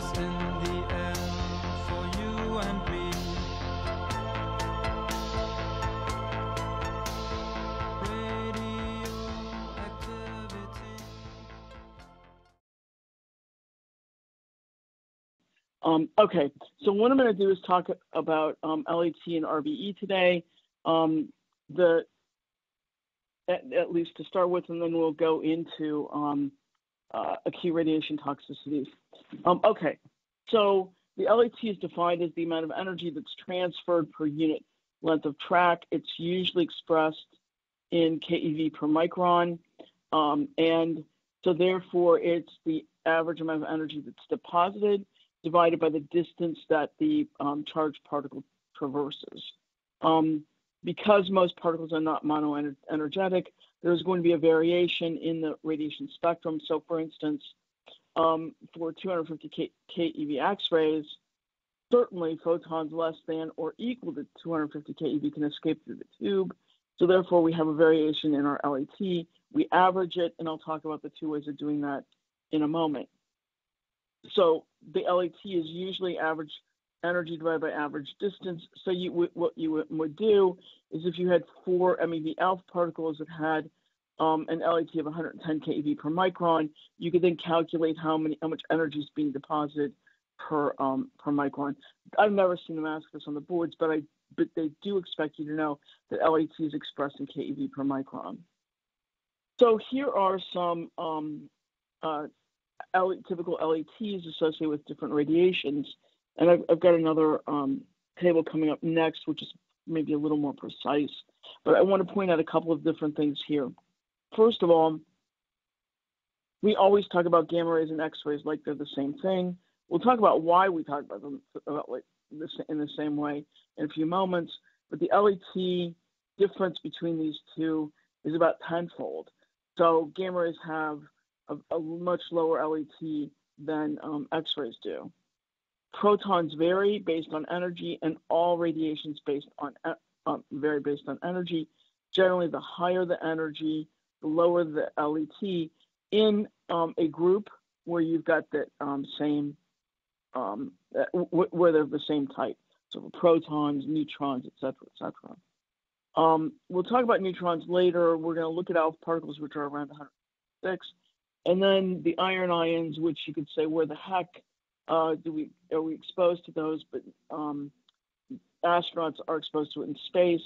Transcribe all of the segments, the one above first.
is in the air for you and me. Radioactivity. Okay, so what I'm going to do is talk about LET and RBE today, at least to start with, and then we'll go into acute radiation toxicities. Okay, so the LET is defined as the amount of energy that's transferred per unit length of track. It's usually expressed in keV per micron, and so therefore it's the average amount of energy that's deposited divided by the distance that the charged particle traverses. Because most particles are not monoenergetic, there's going to be a variation in the radiation spectrum. So for instance, for 250 keV X-rays, certainly photons less than or equal to 250 keV can escape through the tube. So therefore we have a variation in our LET. We average it, and I'll talk about the two ways of doing that in a moment. So the LET is usually average energy divided by average distance. So what you would do is if you had 4 MeV alpha particles that had an LET of 110 keV per micron, you could then calculate how much energy is being deposited per micron. I've never seen them ask this on the boards, but they do expect you to know that LET is expressed in keV per micron. So here are some typical LETs associated with different radiations. And I've got another table coming up next, which is maybe a little more precise. But I want to point out a couple of different things here. First of all, we always talk about gamma rays and X-rays like they're the same thing. We'll talk about why we talk about them in the same way in a few moments. But the LET difference between these two is about tenfold. So gamma rays have a much lower LET than X-rays do. Protons vary based on energy, and all radiations vary based on energy. Generally, the higher the energy, the lower the LET in a group where you've got the same, where they're the same type. So protons, neutrons, et cetera, et cetera. We'll talk about neutrons later. We're going to look at alpha particles, which are around 106. And then the iron ions, which you could say, where the heck are we exposed to those? But astronauts are exposed to it in space.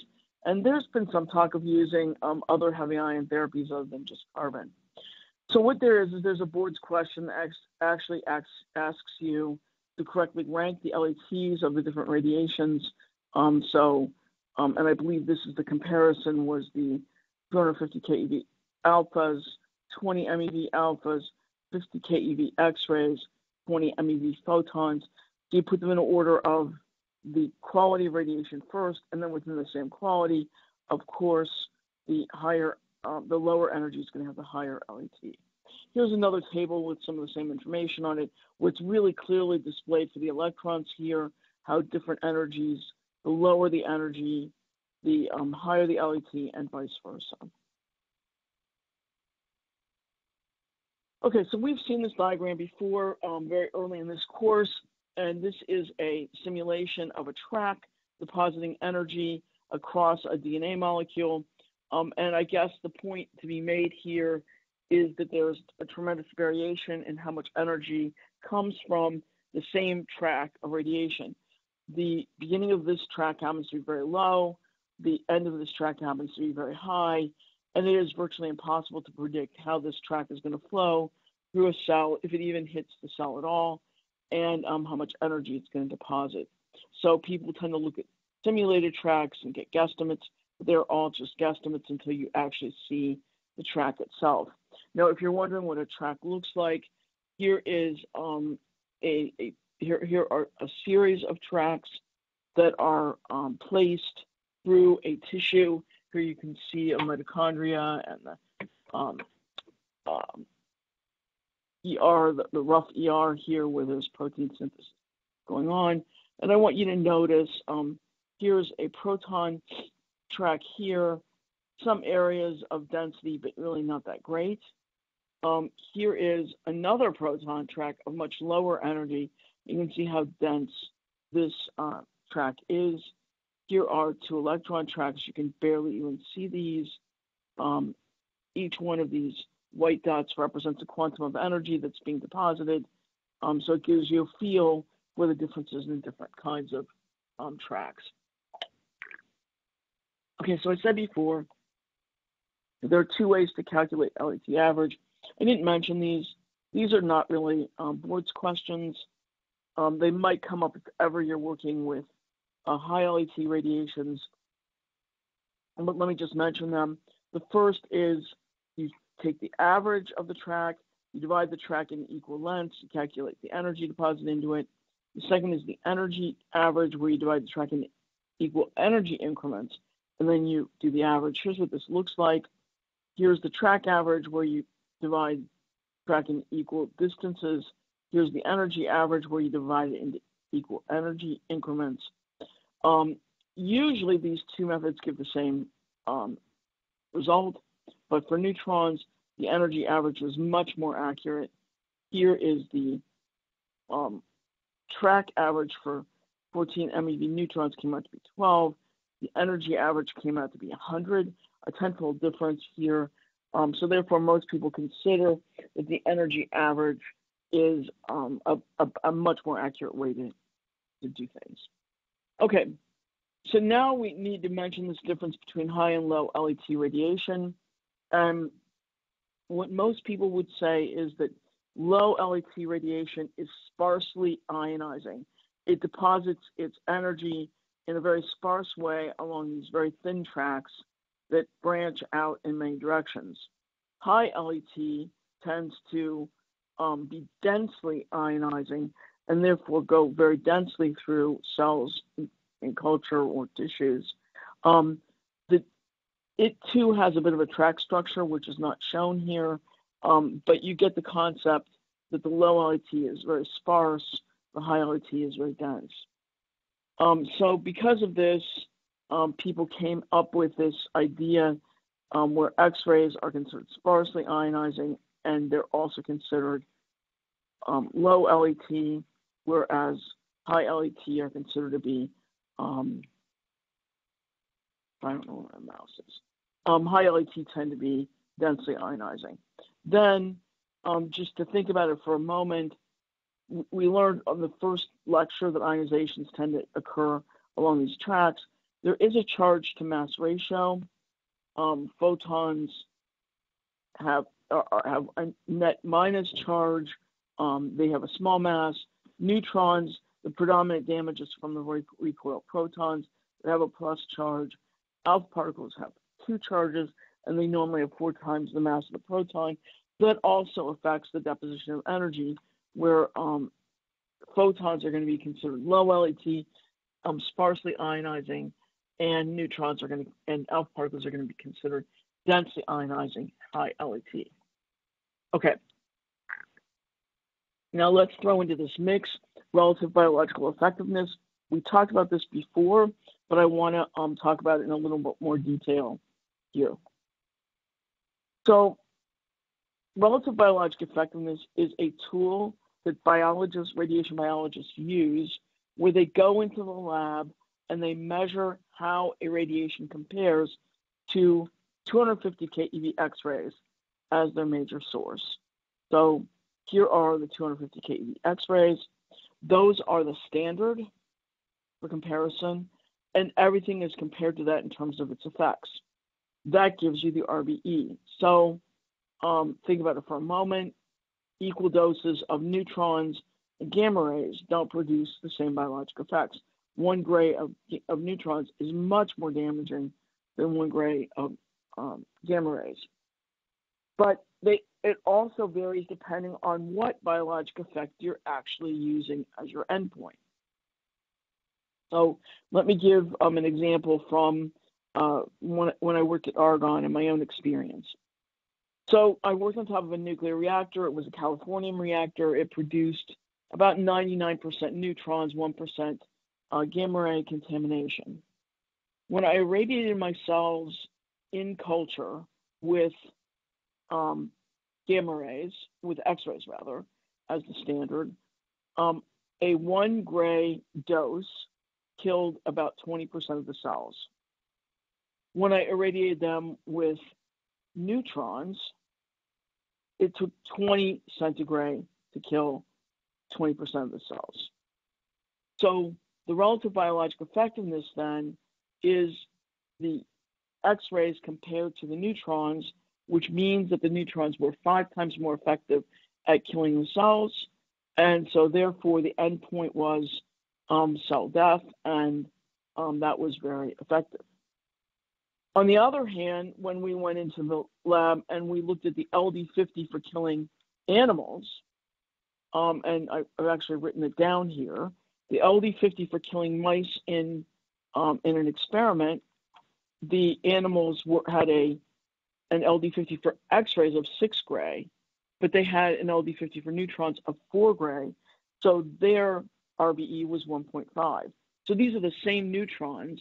And there's been some talk of using other heavy ion therapies other than just carbon. So what there is there's a board's question that actually asks you to correctly rank the LETs of the different radiations. And I believe this is the comparison was the 250 keV alphas, 20 MeV alphas, 50 keV X-rays, 20 MeV photons. So you put them in order of the quality of radiation first, and then within the same quality, of course, the lower energy is going to have the higher LET. Here's another table with some of the same information on it, where it's really clearly displayed for the electrons here, how different energies, the lower the energy, the higher the LET, and vice versa. Okay, so we've seen this diagram before very early in this course, and this is a simulation of a track depositing energy across a DNA molecule. And I guess the point to be made here is that there's a tremendous variation in how much energy comes from the same track of radiation. The beginning of this track happens to be very low, the end of this track happens to be very high, and it is virtually impossible to predict how this track is going to flow through a cell, if it even hits the cell at all, and how much energy it's going to deposit. So people tend to look at simulated tracks and get guesstimates, but they're all just guesstimates until you actually see the track itself. Now, if you're wondering what a track looks like, here is here are a series of tracks that are placed through a tissue. Here you can see a mitochondria and the ER, the rough ER here where there's protein synthesis going on. And I want you to notice here's a proton track here, some areas of density, but really not that great. Here is another proton track of much lower energy. You can see how dense this track is. Here are two electron tracks. You can barely even see these. Each one of these white dots represents a quantum of energy that's being deposited. So it gives you a feel for the differences in different kinds of tracks. Okay, so I said before, there are two ways to calculate LET average. I didn't mention these. These are not really boards questions. They might come up if ever you're working with high LET radiations. But let me just mention them. The first is you take the average of the track, you divide the track into equal lengths, you calculate the energy deposited into it. The second is the energy average, where you divide the track into equal energy increments, and then you do the average. Here's what this looks like. Here's the track average, where you divide track into equal distances. Here's the energy average, where you divide it into equal energy increments. Usually these two methods give the same result, but for neutrons, the energy average is much more accurate. Here is the track average for 14 MeV neutrons came out to be 12. The energy average came out to be 100, a tenfold difference here. So therefore, most people consider that the energy average is a much more accurate way to do things. Okay, so now we need to mention this difference between high and low LET radiation. What most people would say is that low LET radiation is sparsely ionizing. It deposits its energy in a very sparse way along these very thin tracks that branch out in many directions. High LET tends to be densely ionizing and therefore go very densely through cells in culture or tissues. It too has a bit of a track structure, which is not shown here, but you get the concept that the low LET is very sparse, the high LET is very dense. So because of this, people came up with this idea where X-rays are considered sparsely ionizing, and they're also considered low LET, whereas high LET are considered to be, I don't know where my mouse is. High LET tend to be densely ionizing. Then, just to think about it for a moment, we learned on the first lecture that ionizations tend to occur along these tracks. There is a charge to mass ratio. Photons have a net minus charge. They have a small mass. Neutrons, the predominant damage is from the recoil protons. They have a plus charge. Alpha particles have two charges, and they normally have 4 times the mass of the proton. That also affects the deposition of energy, where photons are going to be considered low LET, sparsely ionizing, and neutrons are going to, and alpha particles are going to be considered densely ionizing, high LET. Okay. Now let's throw into this mix relative biological effectiveness. We talked about this before, but I want to talk about it in a little bit more detail here. So relative biologic effectiveness is a tool that biologists, radiation biologists use where they go into the lab and they measure how a radiation compares to 250 keV X-rays as their major source. So here are the 250 keV X-rays. Those are the standard for comparison, and everything is compared to that in terms of its effects. That gives you the RBE. So think about it for a moment. Equal doses of neutrons and gamma rays don't produce the same biological effects. 1 gray of neutrons is much more damaging than 1 gray of gamma rays. But it also varies depending on what biologic effect you're actually using as your endpoint. So let me give an example from when I worked at Argonne and my own experience. So I worked on top of a nuclear reactor. It was a Californium reactor. It produced about 99% neutrons, 1% gamma ray contamination. When I irradiated my cells in culture with gamma rays, with X-rays rather, as the standard. A 1 gray dose killed about 20% of the cells. When I irradiated them with neutrons, it took 20 centigrade to kill 20% of the cells. So the relative biologic effectiveness then is the X-rays compared to the neutrons, which means that the neutrons were 5 times more effective at killing the cells. And so therefore the endpoint was cell death, and that was very effective. On the other hand, when we went into the lab and we looked at the LD50 for killing animals, and I've actually written it down here, the LD50 for killing mice in an experiment, the animals had an LD50 for X-rays of 6 gray, but they had an LD50 for neutrons of 4 gray, so their RBE was 1.5. So these are the same neutrons,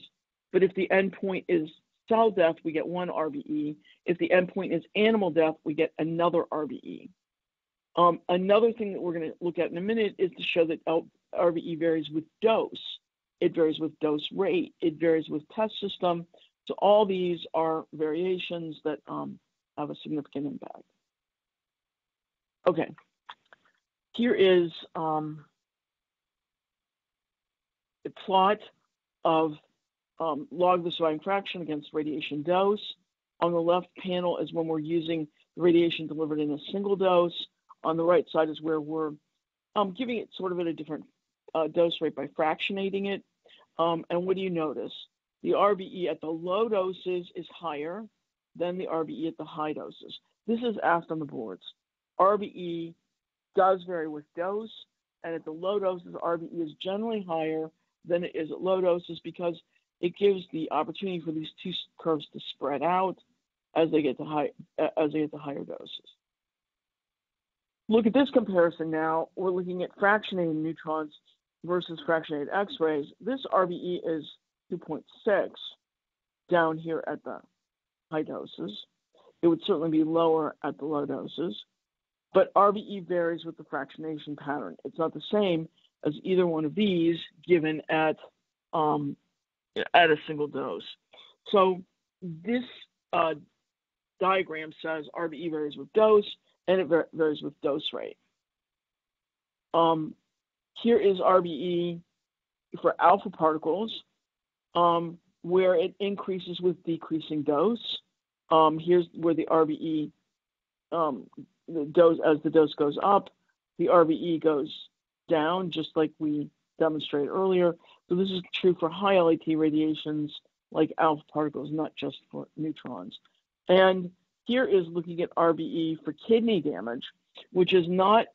but if the endpoint is cell death, we get 1 RBE. If the endpoint is animal death, we get another RBE. Another thing that we're going to look at in a minute is to show that RBE varies with dose. It varies with dose rate. It varies with test system. So all these are variations that have a significant impact. Okay, here is a plot of log the surviving fraction against radiation dose. On the left panel is when we're using the radiation delivered in a single dose. On the right side is where we're giving it sort of at a different dose rate by fractionating it. And what do you notice? The RBE at the low doses is higher than the RBE at the high doses. This is asked on the boards. RBE does vary with dose, and at the low doses, RBE is generally higher than it is at low doses because it gives the opportunity for these two curves to spread out as they get to higher doses. Look at this comparison now. We're looking at fractionated neutrons versus fractionated X-rays. This RBE is 2.6 down here at the high doses. It would certainly be lower at the low doses, but RBE varies with the fractionation pattern. It's not the same as either one of these given at a single dose. So this diagram says RBE varies with dose, and it varies with dose rate. Here is RBE for alpha particles, where it increases with decreasing dose. Here's where the RBE, the dose, as the dose goes up, the RBE goes down, just like we demonstrated earlier. So this is true for high LET radiations like alpha particles, not just for neutrons. And here is looking at RBE for kidney damage, which is not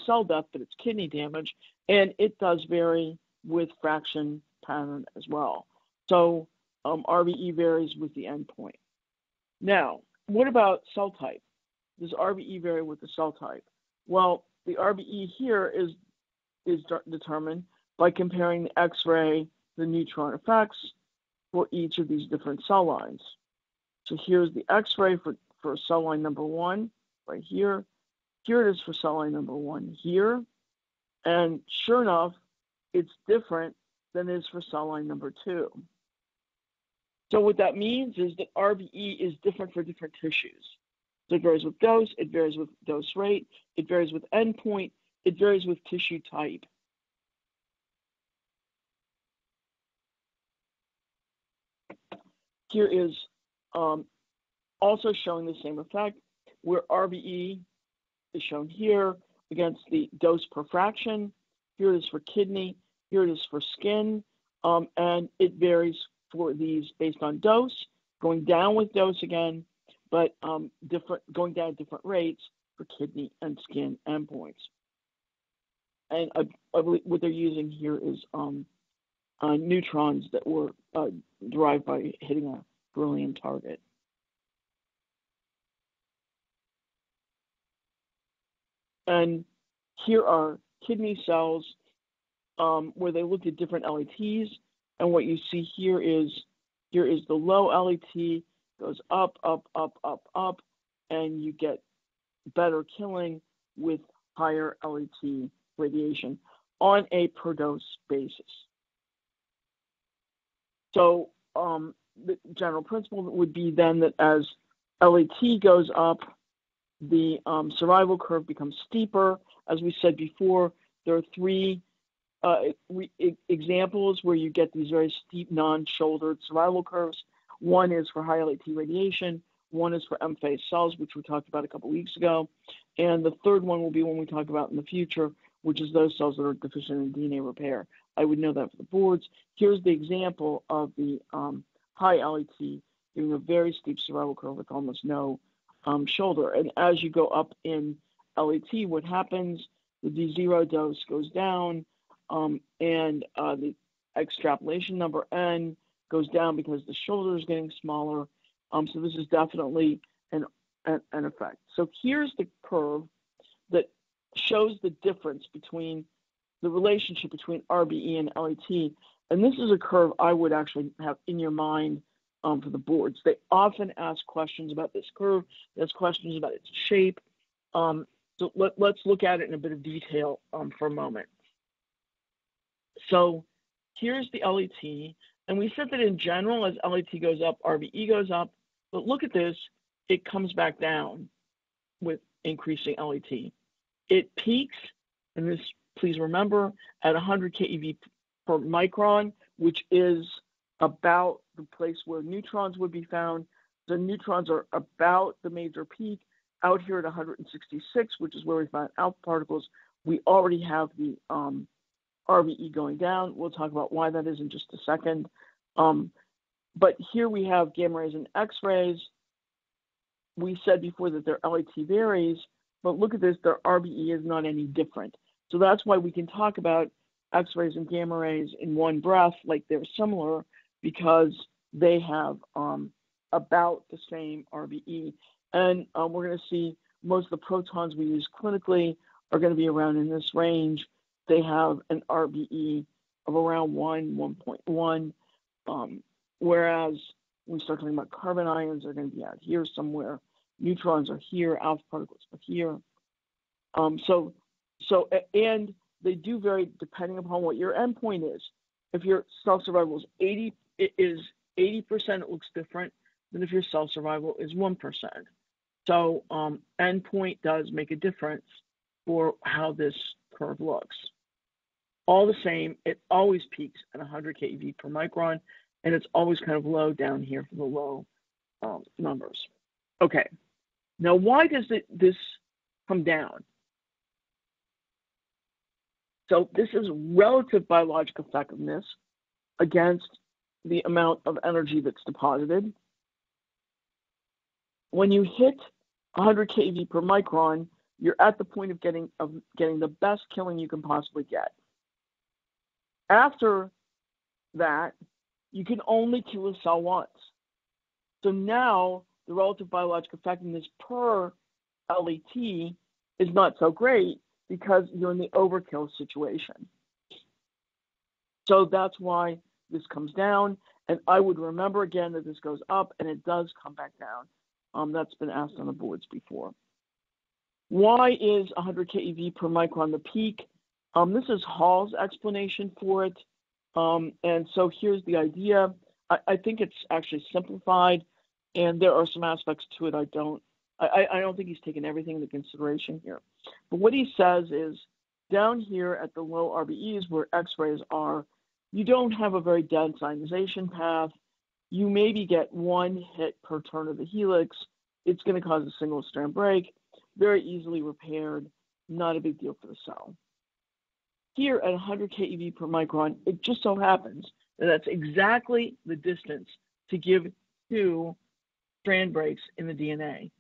cell death, but it's kidney damage, and it does vary with fraction pattern as well. So RBE varies with the endpoint. Now, what about cell type? Does RBE vary with the cell type? Well, the RBE here is determined by comparing the X-ray, the neutron effects for each of these different cell lines. So here's the X-ray for cell line number 1 right here. Here it is for cell line number 1 here. And sure enough, it's different than it is for cell line number 2. So what that means is that RBE is different for different tissues. So it varies with dose, it varies with dose rate, it varies with endpoint, it varies with tissue type. Here is also showing the same effect, where RBE is shown here against the dose per fraction. Here it is for kidney, here it is for skin, and it varies for these based on dose, going down with dose again, but going down at different rates for kidney and skin endpoints. And I believe what they're using here is neutrons that were derived by hitting a beryllium target. And here are kidney cells where they looked at different LETs. And what you see here is the low LET goes up, up, up, up, up, and you get better killing with higher LET radiation on a per dose basis. So the general principle would be then that as LET goes up, the survival curve becomes steeper. As we said before, there are three examples where you get these very steep non-shouldered survival curves. One is for high LET radiation, one is for M-phase cells, which we talked about a couple weeks ago, and the third one will be one we talk about in the future, which is those cells that are deficient in DNA repair. I would know that for the boards. Here's the example of the high LET giving a very steep survival curve with almost no shoulder. And as you go up in LET, what happens? The D0 dose goes down, and the extrapolation number N goes down because the shoulder is getting smaller. So this is definitely an effect. So here's the curve that shows the difference between the relationship between RBE and LET. And this is a curve I would actually have in your mind for the boards. They often ask questions about this curve. They ask questions about its shape. So let's look at it in a bit of detail for a moment. So here's the LET. And we said that in general, as LET goes up, RBE goes up. But look at this. It comes back down with increasing LET. It peaks, and this, please remember, at 100 keV per micron, which is about the place where neutrons would be found. The neutrons are about the major peak. Out here at 166, which is where we find alpha particles, we already have the RBE going down. We'll talk about why that is in just a second. But here we have gamma rays and X-rays. We said before that their LET varies, but look at this, their RBE is not any different. So that's why we can talk about X-rays and gamma rays in one breath, like they're similar, because they have about the same RBE. And we're going to see most of the protons we use clinically are going to be around in this range. They have an RBE of around 1.1, whereas when we start talking about carbon ions, they're going to be out here somewhere. Neutrons are here, alpha particles are here. And they do vary depending upon what your endpoint is. If your cell survival is 80%, it looks different than if your cell survival is 1%. So endpoint does make a difference for how this curve looks. All the same, it always peaks at 100 keV per micron, and it's always kind of low down here for the low numbers. Okay, now why does this come down? So this is relative biologic effectiveness against the amount of energy that's deposited. When you hit 100 keV per micron, you're at the point of getting the best killing you can possibly get. After that, you can only kill a cell once. So now the relative biologic effectiveness per LET is not so great because you're in the overkill situation. So that's why this comes down. And I would remember again that this goes up and it does come back down. That's been asked on the boards before. Why is 100 keV per micron the peak? This is Hall's explanation for it. And so here's the idea. I think it's actually simplified, and there are some aspects to it I don't think he's taken everything into consideration here. But what he says is down here at the low RBEs where X-rays are, you don't have a very dense ionization path. You maybe get one hit per turn of the helix. It's going to cause a single strand break, very easily repaired, not a big deal for the cell. Here at 100 keV per micron, it just so happens that that's exactly the distance to give 2 strand breaks in the DNA.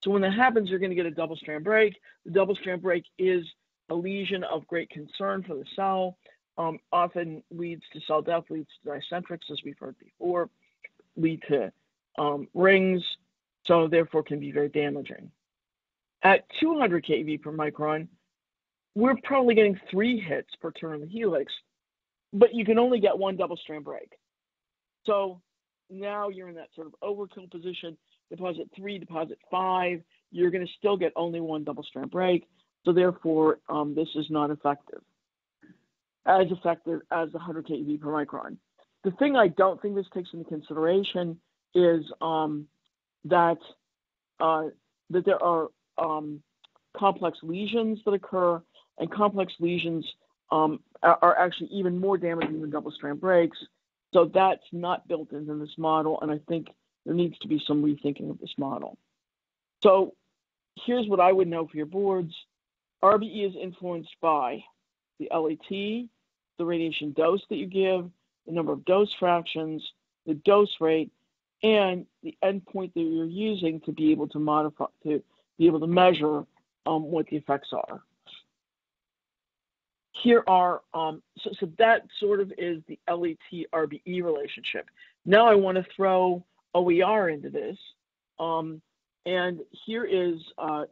So when that happens, you're going to get a double strand break. The double strand break is a lesion of great concern for the cell, often leads to cell death, leads to dicentrics, as we've heard before, lead to rings, so therefore can be very damaging. At 200 keV per micron, we're probably getting 3 hits per turn of the helix, but you can only get 1 double strand break. So now you're in that sort of overkill position. Deposit 3, deposit 5, you're going to still get only one double-strand break. So therefore, this is not effective as the 100 keV per micron. The thing I don't think this takes into consideration is that there are complex lesions that occur, and complex lesions are actually even more damaging than double-strand breaks. So that's not built into this model, and I think there needs to be some rethinking of this model. So here's what I would know for your boards. RBE is influenced by the LET, the radiation dose that you give, the number of dose fractions, the dose rate, and the endpoint that you're using to be able to modify, to be able to measure what the effects are. Here are, so that sort of is the LET-RBE relationship. Now I want to throw OER into this. And here are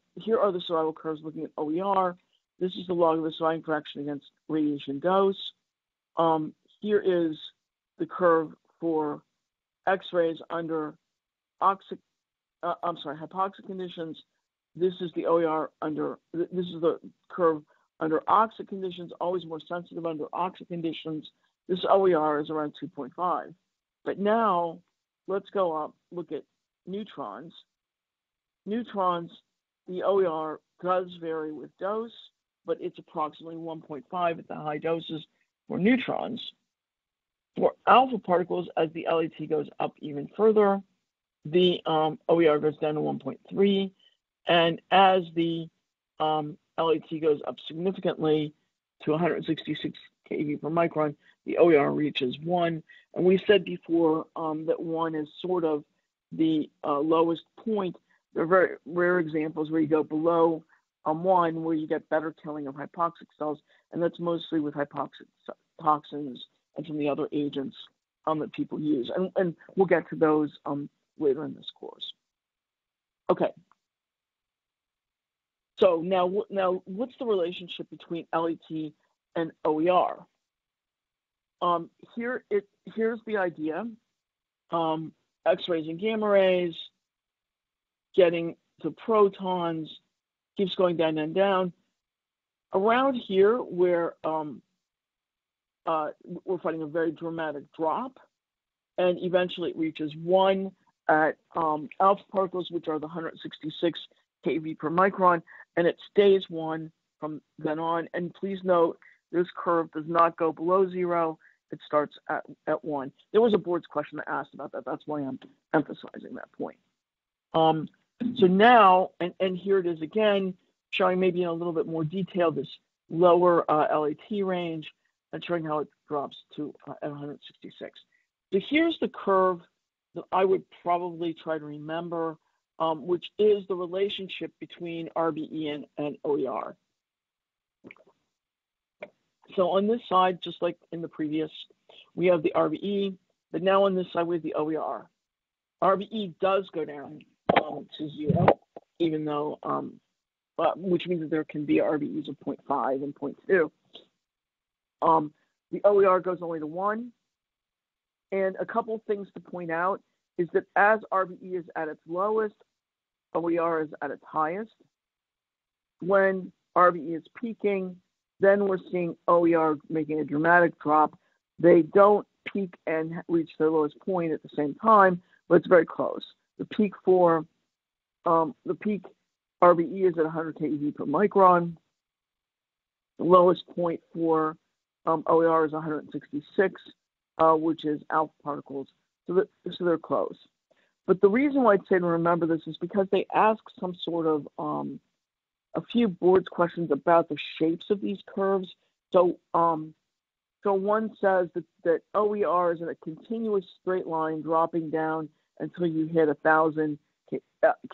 the survival curves looking at OER. This is the log of the surviving fraction against radiation dose. Here is the curve for X-rays under hypoxic conditions. This is the OER this is the curve under oxic conditions, always more sensitive under oxic conditions. This OER is around 2.5. But now let's go up, look at neutrons. Neutrons, the OER does vary with dose, but it's approximately 1.5 at the high doses for neutrons. For alpha particles, as the LET goes up even further, the OER goes down to 1.3. And as the LET goes up significantly to 166 keV per micron, the OER reaches 1. And we said before that 1 is sort of the lowest point. There are very rare examples where you go below 1, where you get better killing of hypoxic cells, and that's mostly with hypoxic toxins and some of the other agents that people use. And we'll get to those later in this course. Okay. So now what's the relationship between LET and OER? Here's the idea. X-rays and gamma rays, getting to protons, keeps going down and down. Around here, where we're finding a very dramatic drop, and eventually it reaches 1 at alpha particles, which are the 166 keV per micron, and it stays 1 from then on. And please note, this curve does not go below 0. It starts at 1. There was a board's question that asked about that. That's why I'm emphasizing that point. So now, and here it is again, showing maybe in a little bit more detail this lower LET range and showing how it drops to at 166. So here's the curve that I would probably try to remember, which is the relationship between RBE and OER. So on this side, just like in the previous, we have the RBE, but now on this side we have the OER. RBE does go down to 0, even though, which means that there can be RBEs of 0.5 and 0.2. The OER goes only to 1. And a couple things to point out is that as RBE is at its lowest, OER is at its highest. When RBE is peaking, then we're seeing OER making a dramatic drop. They don't peak and reach their lowest point at the same time, but it's very close. The peak RBE is at 100 keV per micron. The lowest point for OER is 166, which is alpha particles. So they're close. But the reason why I'd say to remember this is because they ask some sort of a few boards questions about the shapes of these curves. So one says that OER is in a continuous straight line dropping down until you hit 1,000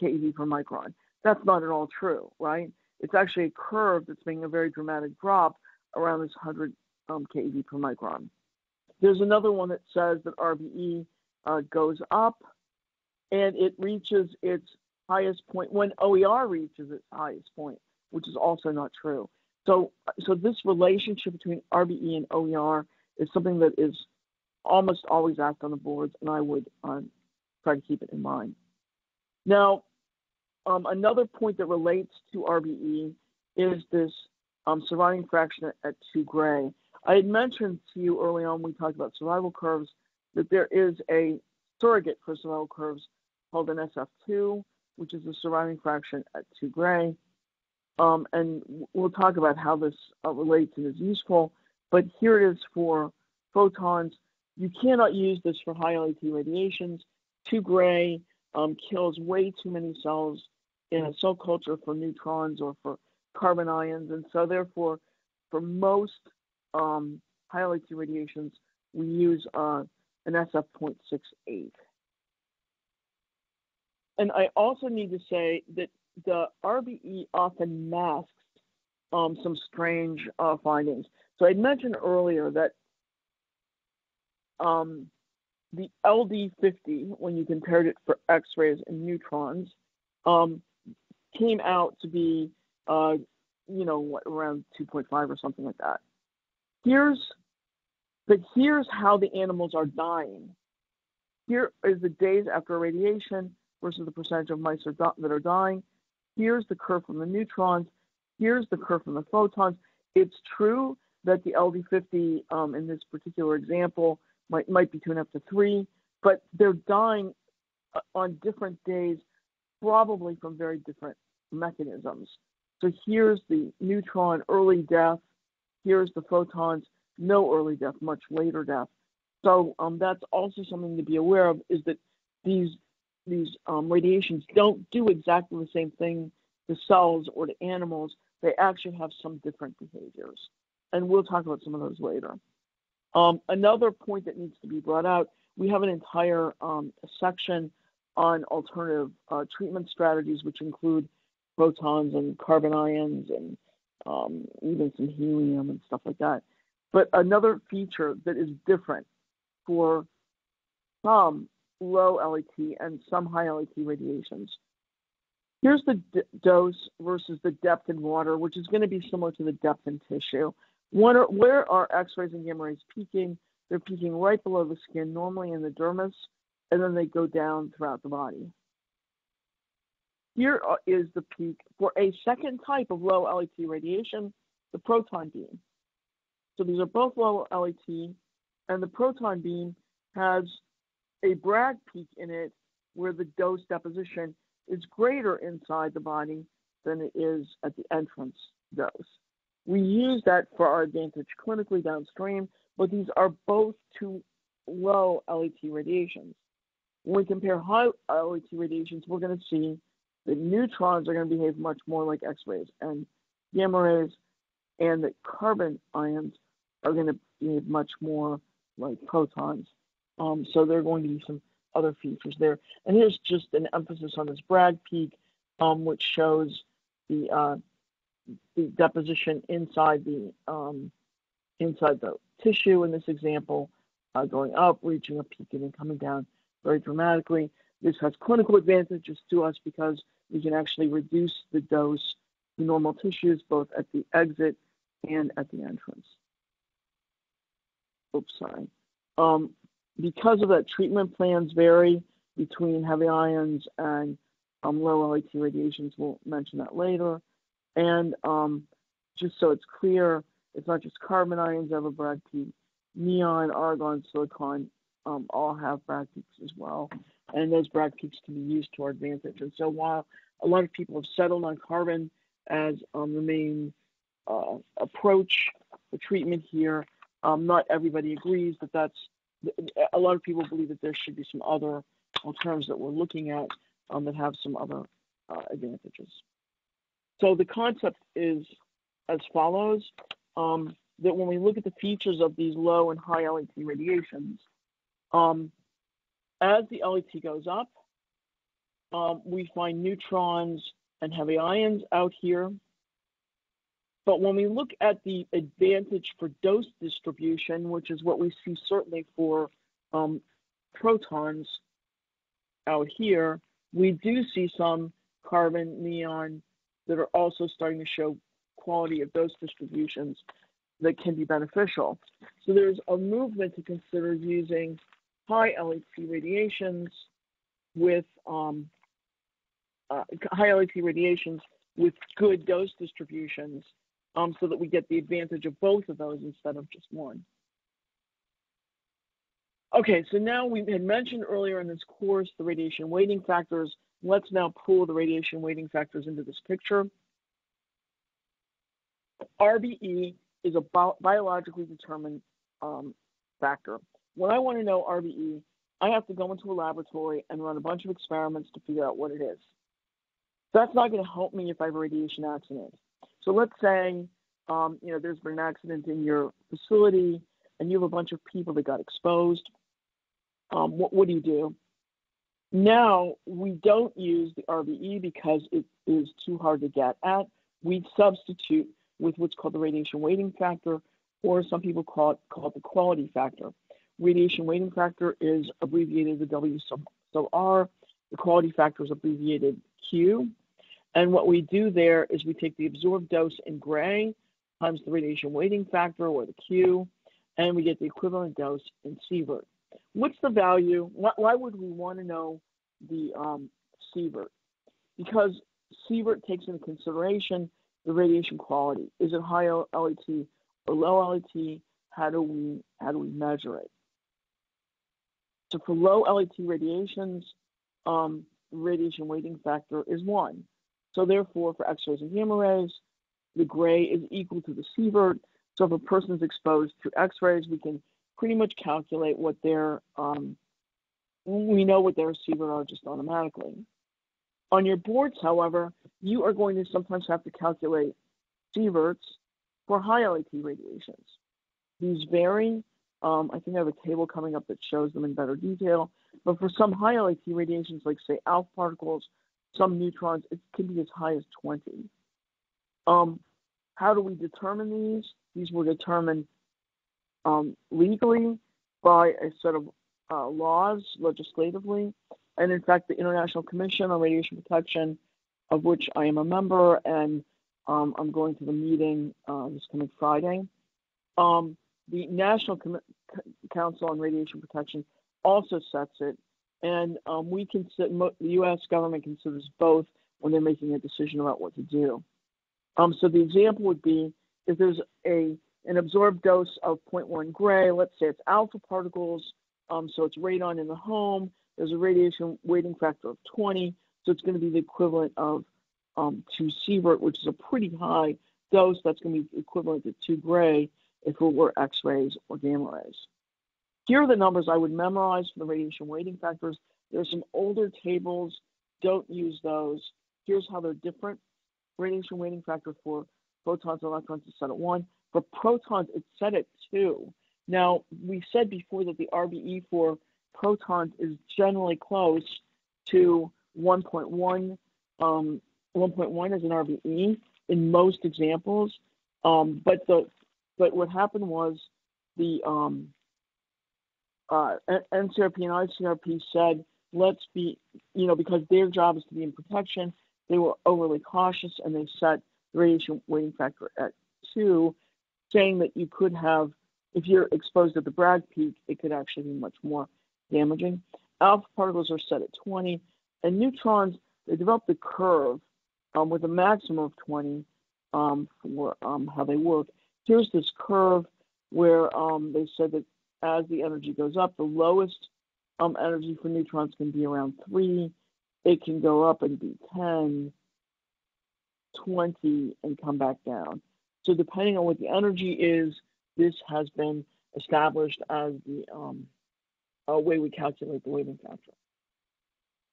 keV per micron. That's not at all true, right? It's actually a curve that's making a very dramatic drop around this 100 keV per micron. There's another one that says that RBE goes up and it reaches its highest point when OER reaches its highest point, which is also not true. So this relationship between RBE and OER is something that is almost always asked on the boards, and I would try to keep it in mind. Now, Another point that relates to RBE is this surviving fraction at 2 gray. I had mentioned to you early on when we talked about survival curves that there is a surrogate for survival curves called an SF2, which is the surviving fraction at 2 gray. And we'll talk about how this relates and is useful. But here it is for photons. You cannot use this for high LET radiations. 2 gray kills way too many cells in a cell culture for neutrons or for carbon ions. And so therefore, for most high LET radiations, we use an SF.68. And I also need to say that the RBE often masks some strange findings. So I mentioned earlier that the LD50, when you compared it for X-rays and neutrons, came out to be, around 2.5 or something like that. Here's how the animals are dying. Here is the days after irradiation versus the percentage of mice that are dying. Here's the curve from the neutrons. Here's the curve from the photons. It's true that the LD50 in this particular example might be 2.5 to 3, but they're dying on different days, probably from very different mechanisms. So here's the neutron early death. Here's the photons, no early death, much later death. So that's also something to be aware of, is that these radiations don't do exactly the same thing to cells or to animals. They actually have some different behaviors. And we'll talk about some of those later. Another point that needs to be brought out, we have an entire section on alternative treatment strategies, which include protons and carbon ions and even some helium and stuff like that. But another feature that is different for some low LET and some high LET radiations. Here's the dose versus the depth in water, which is going to be similar to the depth in tissue. Where are X-rays and gamma rays peaking? They're peaking right below the skin, normally in the dermis, and then they go down throughout the body. Here is the peak for a second type of low LET radiation, the proton beam. So these are both low LET, and the proton beam has a Bragg peak in it where the dose deposition is greater inside the body than it is at the entrance dose. We use that for our advantage clinically downstream, but these are both too low LET radiations. When we compare high LET radiations, we're going to see that neutrons are going to behave much more like X-rays and gamma rays, and that carbon ions are going to behave much more like protons. So there are going to be some other features there. And here's just an emphasis on this Bragg peak, which shows the deposition inside the tissue in this example, going up, reaching a peak, and then coming down very dramatically. This has clinical advantages to us because we can actually reduce the dose to normal tissues, both at the exit and at the entrance. Oops, sorry. Because of that, treatment plans vary between heavy ions and low LET radiations. We'll mention that later. And just so it's clear, it's not just carbon ions that have a Bragg peak. Neon, argon, silicon all have Bragg peaks as well. And those Bragg peaks can be used to our advantage. And so while a lot of people have settled on carbon as the main approach for treatment here, not everybody agrees that that's, a lot of people believe that there should be some other alternatives that we're looking at that have some other advantages. So the concept is as follows, that when we look at the features of these low and high LET radiations, as the LET goes up, we find neutrons and heavy ions out here. But when we look at the advantage for dose distribution, which is what we see certainly for protons out here, we do see some carbon, neon that are also starting to show quality of dose distributions that can be beneficial. So there's a movement to consider using high LET radiations with high LET radiations with good dose distributions, so that we get the advantage of both of those instead of just one. Okay, so now we had mentioned earlier in this course the radiation weighting factors. Let's now pull the radiation weighting factors into this picture. RBE is a biologically determined factor. When I want to know RBE, I have to go into a laboratory and run a bunch of experiments to figure out what it is. That's not going to help me if I have a radiation accident. So let's say, there's been an accident in your facility and you have a bunch of people that got exposed. What do? Now, we don't use the RBE because it is too hard to get at. We substitute with what's called the radiation weighting factor, or some people call it the quality factor. Radiation weighting factor is abbreviated to W sub R. The quality factor is abbreviated Q. And what we do there is we take the absorbed dose in gray times the radiation weighting factor, or the Q, and we get the equivalent dose in sievert. What's the value? Why would we want to know the sievert? Because sievert takes into consideration the radiation quality. Is it high LET or low LET? How do we measure it? So for low LET radiations, radiation weighting factor is 1. So therefore, for X-rays and gamma rays, the gray is equal to the sievert. So if a person is exposed to X-rays, we can pretty much calculate what their, we know what their sievert are just automatically. On your boards, however, you are going to sometimes have to calculate sieverts for high LET radiations. These vary. I think I have a table coming up that shows them in better detail. But for some high LET radiations, like say alpha particles, some neutrons, it can be as high as 20. How do we determine these? These were determined legally by a set of laws legislatively. And in fact, the International Commission on Radiation Protection, of which I am a member, and I'm going to the meeting this coming Friday. The National Council on Radiation Protection also sets it, and the U.S. government considers both when they're making a decision about what to do. So the example would be if there's an absorbed dose of 0.1 gray, let's say it's alpha particles, so it's radon in the home. There's a radiation weighting factor of 20, so it's going to be the equivalent of 2 sievert, which is a pretty high dose. That's going to be equivalent to 2 gray if it were X-rays or gamma rays. Here are the numbers I would memorize for the radiation weighting factors. There's some older tables. Don't use those. Here's how they're different. Radiation weighting factor for protons and electrons is set at 1. For protons, it's set at 2. Now, we said before that the RBE for protons is generally close to 1.1. 1.1 is an RBE in most examples. But what happened was the NCRP and ICRP said, let's be, because their job is to be in protection, they were overly cautious and they set the radiation weighting factor at 2, saying that you could have, if you're exposed at the Bragg peak, it could actually be much more damaging. Alpha particles are set at 20, and neutrons, they developed a curve with a maximum of 20 for how they work. Here's this curve where they said that as the energy goes up, the lowest energy for neutrons can be around 3. It can go up and be 10, 20, and come back down. So depending on what the energy is, this has been established as the way we calculate the weighting factor.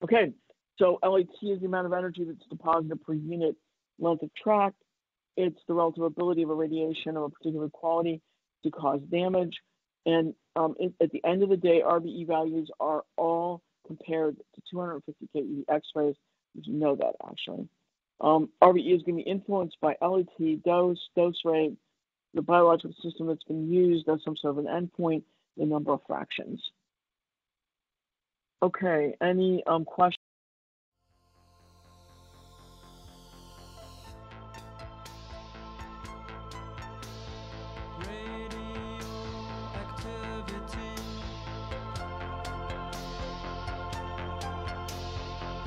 Okay, so LET is the amount of energy that's deposited per unit length of track. It's the relative ability of a radiation of a particular quality to cause damage. And at the end of the day, RBE values are all compared to 250 keV X-rays. You know that, actually. RBE is going to be influenced by LET, dose rate, the biological system that's been used as some sort of an endpoint, the number of fractions. Okay, any questions? Radioactivity.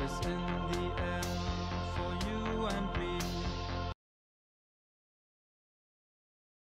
is in the air for you and me.